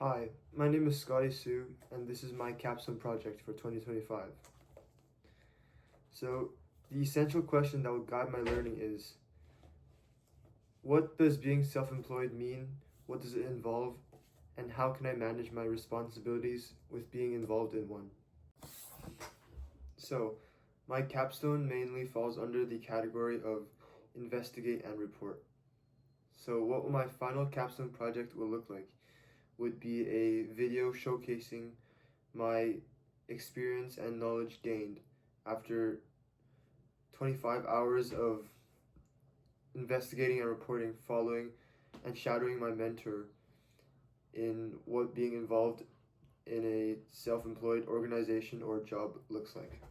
Hi, my name is Scotty Su, and this is my capstone project for 2025. So, the essential question that will guide my learning is, what does being self-employed mean? What does it involve? And how can I manage my responsibilities with being involved in one? So, my capstone mainly falls under the category of investigate and report. So, what my final capstone project will look like would be a video showcasing my experience and knowledge gained after 25 hours of investigating and reporting, following and shadowing my mentor in what being involved in a self-employed organization or job looks like.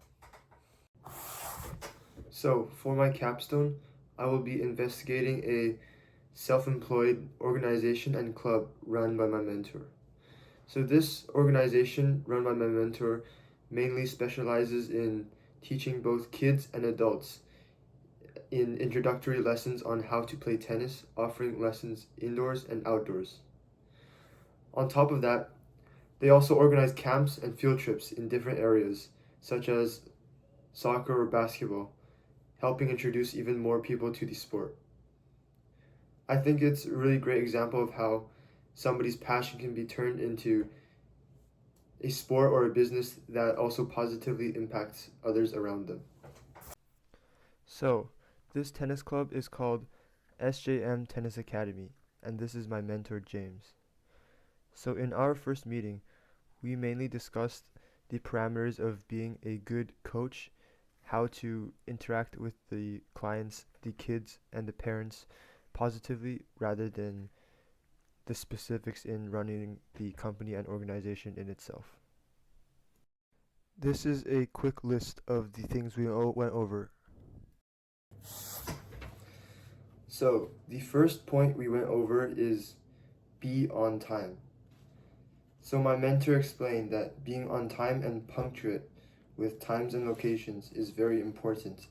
So, for my capstone, I will be investigating a self-employed organization and club run by my mentor. So this organization run by my mentor mainly specializes in teaching both kids and adults in introductory lessons on how to play tennis, offering lessons indoors and outdoors. On top of that, they also organize camps and field trips in different areas, such as soccer or basketball, helping introduce even more people to the sport. I think it's a really great example of how somebody's passion can be turned into a sport or a business that also positively impacts others around them. So, this tennis club is called SJM Tennis Academy, and this is my mentor James. So, in our first meeting, we mainly discussed the parameters of being a good coach, how to interact with the clients, the kids, and the parents positively rather than the specifics in running the company and organization in itself. This is a quick list of the things we went over. So, the first point we went over is be on time. So, my mentor explained that being on time and punctuate with times and locations is very important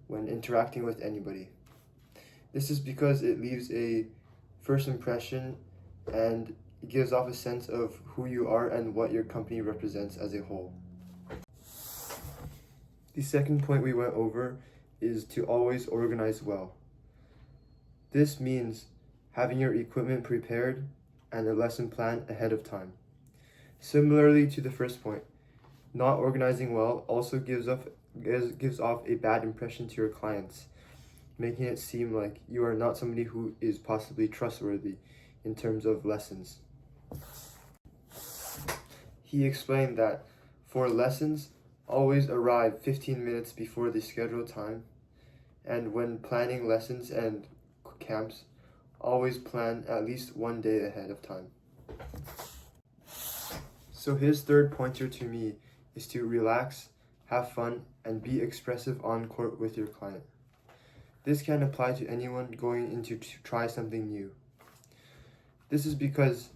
when interacting with anybody. This is because it leaves a first impression and it gives off a sense of who you are and what your company represents as a whole. The second point we went over is to always organize well. This means having your equipment prepared and a lesson plan ahead of time. Similarly to the first point, not organizing well also gives off a bad impression to your clients, making it seem like you are not somebody who is possibly trustworthy in terms of lessons. He explained that for lessons, always arrive 15 minutes before the scheduled time, and when planning lessons and camps, always plan at least one day ahead of time. So his third pointer to me is to relax, have fun, and be expressive on court with your client. This can apply to anyone going into to try something new. This is because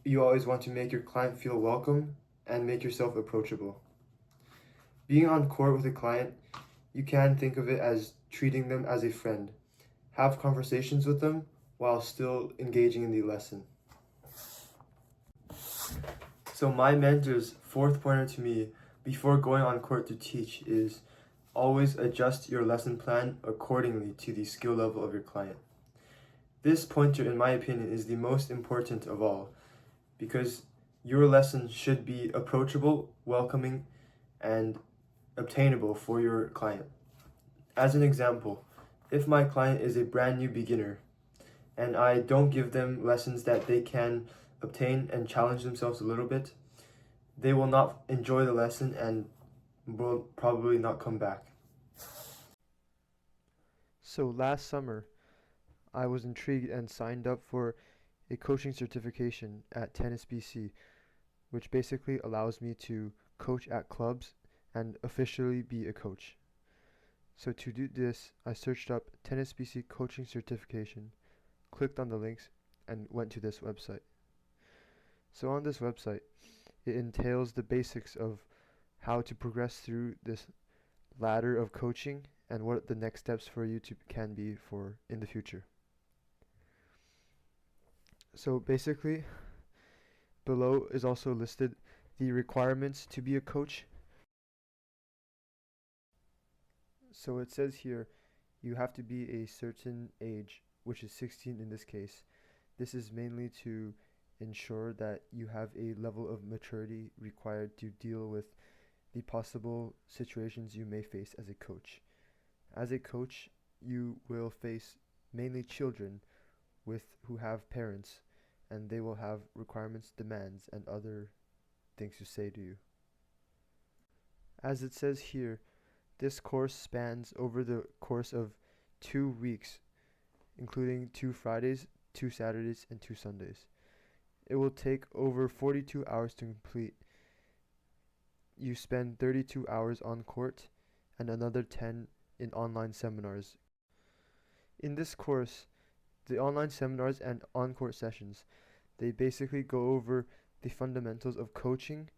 you always want to make your client feel welcome and make yourself approachable. Being on court with a client, you can think of it as treating them as a friend. Have conversations with them while still engaging in the lesson. So my mentor's fourth pointer to me before going on court to teach is always adjust your lesson plan accordingly to the skill level of your client. This pointer, in my opinion, is the most important of all because your lesson should be approachable, welcoming, and obtainable for your client. As an example, if my client is a brand new beginner and I don't give them lessons that they can obtain and challenge themselves a little bit, they will not enjoy the lesson and will probably not come back. So last summer, I was intrigued and signed up for a coaching certification at Tennis BC, which basically allows me to coach at clubs and officially be a coach. So to do this, I searched up Tennis BC coaching certification, clicked on the links, and went to this website. So on this website, it entails the basics of how to progress through this ladder of coaching and what the next steps for you can be for in the future. So basically, Below is also listed the requirements to be a coach. So it says here you have to be a certain age, which is 16 in this case. This is mainly to ensure that you have a level of maturity required to deal with the possible situations you may face as a coach. As a coach, you will face mainly children with who have parents, and they will have requirements, demands, and other things to say to you. As it says here, this course spans over the course of 2 weeks, including 2 Fridays, 2 Saturdays, and 2 Sundays. It will take over 42 hours to complete. You spend 32 hours on court and another 10 in online seminars. In this course, the online seminars and on-court sessions, they basically go over the fundamentals of coaching,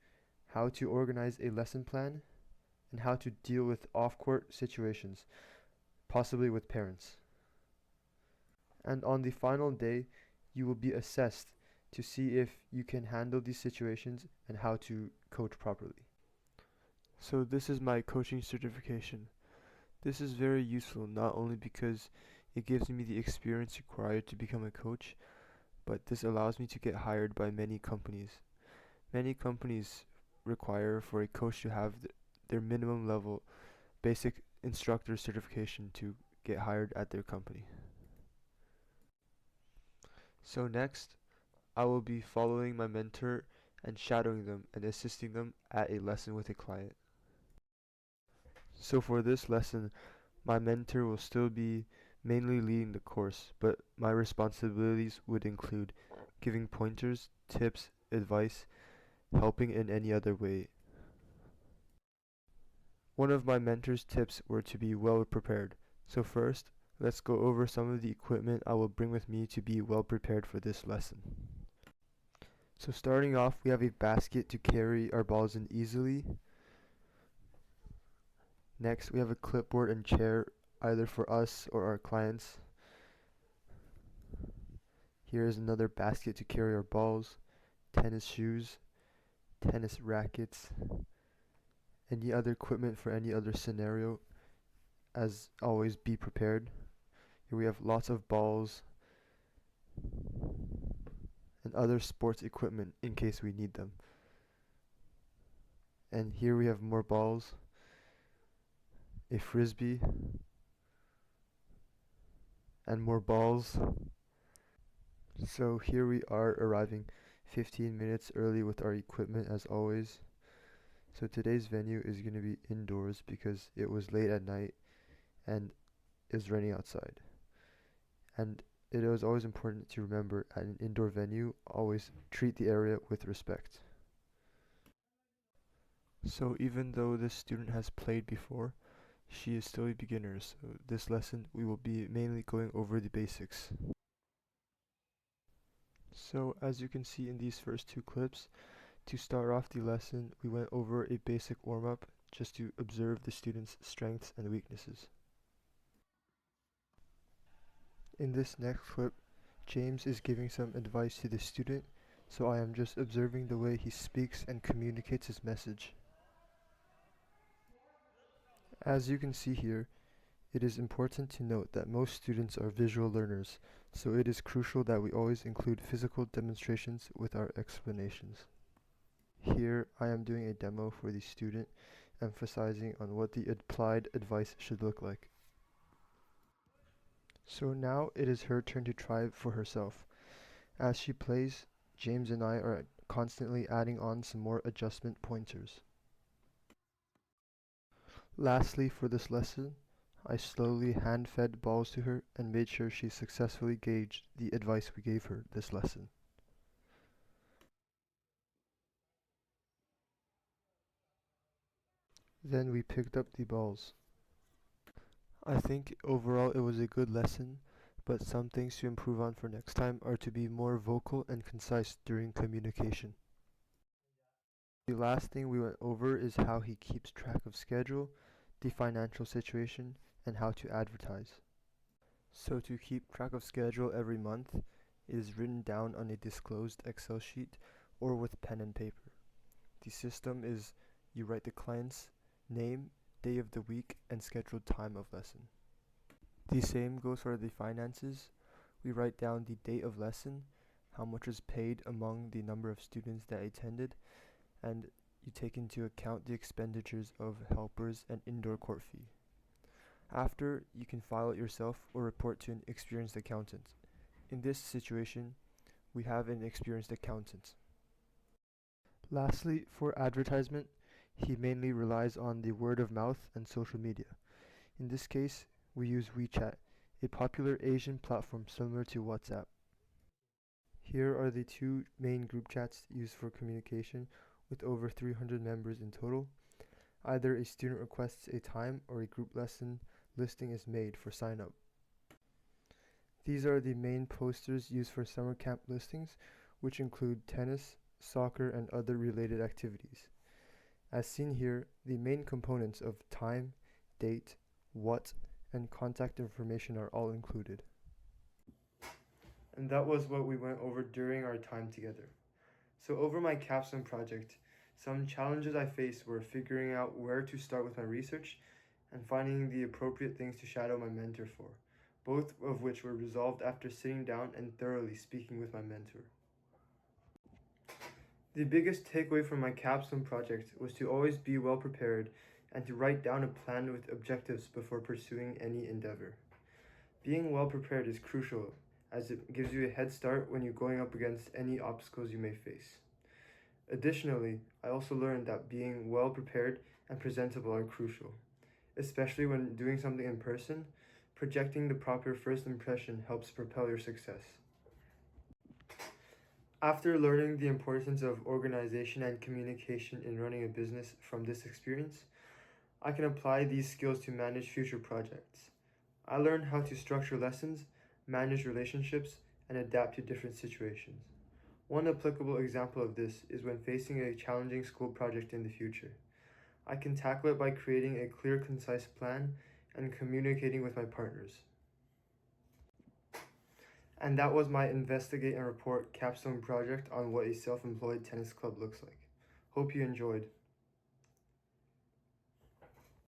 how to organize a lesson plan, and how to deal with off-court situations, possibly with parents. And on the final day, you will be assessed to see if you can handle these situations and how to coach properly. So this is my coaching certification. This is very useful not only because it gives me the experience required to become a coach, but this allows me to get hired by many companies. Many companies require for a coach to have their minimum level basic instructor certification to get hired at their company. So next, I will be following my mentor and shadowing them and assisting them at a lesson with a client. So for this lesson, my mentor will still be mainly leading the course, but my responsibilities would include giving pointers, tips, advice, helping in any other way. One of my mentor's tips were to be well prepared. So first, let's go over some of the equipment I will bring with me to be well prepared for this lesson. So starting off, we have a basket to carry our balls in easily. Next, we have a clipboard and chair, either for us or our clients. Here is another basket to carry our balls, tennis shoes, tennis rackets, any other equipment for any other scenario. As always, be prepared. Here we have lots of balls and other sports equipment in case we need them. And here we have more balls, a frisbee, and more balls. So here we are arriving 15 minutes early with our equipment as always. So today's venue is going to be indoors because it was late at night and it's raining outside. And it is always important to remember at an indoor venue, always treat the area with respect. So even though this student has played before, she is still a beginner, so this lesson we will be mainly going over the basics. So as you can see in these first two clips, to start off the lesson, we went over a basic warm-up just to observe the student's strengths and weaknesses. In this next clip, James is giving some advice to the student, so I am just observing the way he speaks and communicates his message. As you can see here, it is important to note that most students are visual learners, so it is crucial that we always include physical demonstrations with our explanations. Here I am doing a demo for the student, emphasizing on what the applied advice should look like. So now it is her turn to try for herself. As she plays, James and I are constantly adding on some more adjustment pointers. Lastly, for this lesson, I slowly hand-fed balls to her and made sure she successfully gauged the advice we gave her this lesson. Then we picked up the balls. I think overall it was a good lesson, but some things to improve on for next time are to be more vocal and concise during communication. The last thing we went over is how he keeps track of schedule, the financial situation, and how to advertise. So to keep track of schedule every month, it is written down on a disclosed Excel sheet or with pen and paper. The system is you write the client's name, day of the week, and scheduled time of lesson. The same goes for the finances. We write down the date of lesson, how much is paid among the number of students that attended, and you take into account the expenditures of helpers and indoor court fee. After, you can file it yourself or report to an experienced accountant. In this situation, we have an experienced accountant. Lastly, for advertisement, he mainly relies on the word of mouth and social media. In this case, we use WeChat, a popular Asian platform similar to WhatsApp. Here are the two main group chats used for communication with over 300 members in total. Either a student requests a time or a group lesson listing is made for sign up. These are the main posters used for summer camp listings, which include tennis, soccer, and other related activities. As seen here, the main components of time, date, what, and contact information are all included. And that was what we went over during our time together. So over my capstone project, some challenges I faced were figuring out where to start with my research and finding the appropriate things to shadow my mentor for, both of which were resolved after sitting down and thoroughly speaking with my mentor. The biggest takeaway from my capstone project was to always be well prepared and to write down a plan with objectives before pursuing any endeavor. Being well prepared is crucial as it gives you a head start when you're going up against any obstacles you may face. Additionally, I also learned that being well prepared and presentable are crucial, especially when doing something in person. Projecting the proper first impression helps propel your success. After learning the importance of organization and communication in running a business from this experience, I can apply these skills to manage future projects. I learned how to structure lessons, manage relationships, and adapt to different situations. One applicable example of this is when facing a challenging school project in the future. I can tackle it by creating a clear, concise plan and communicating with my partners. And that was my investigate and report capstone project on what a self-employed tennis club looks like. Hope you enjoyed.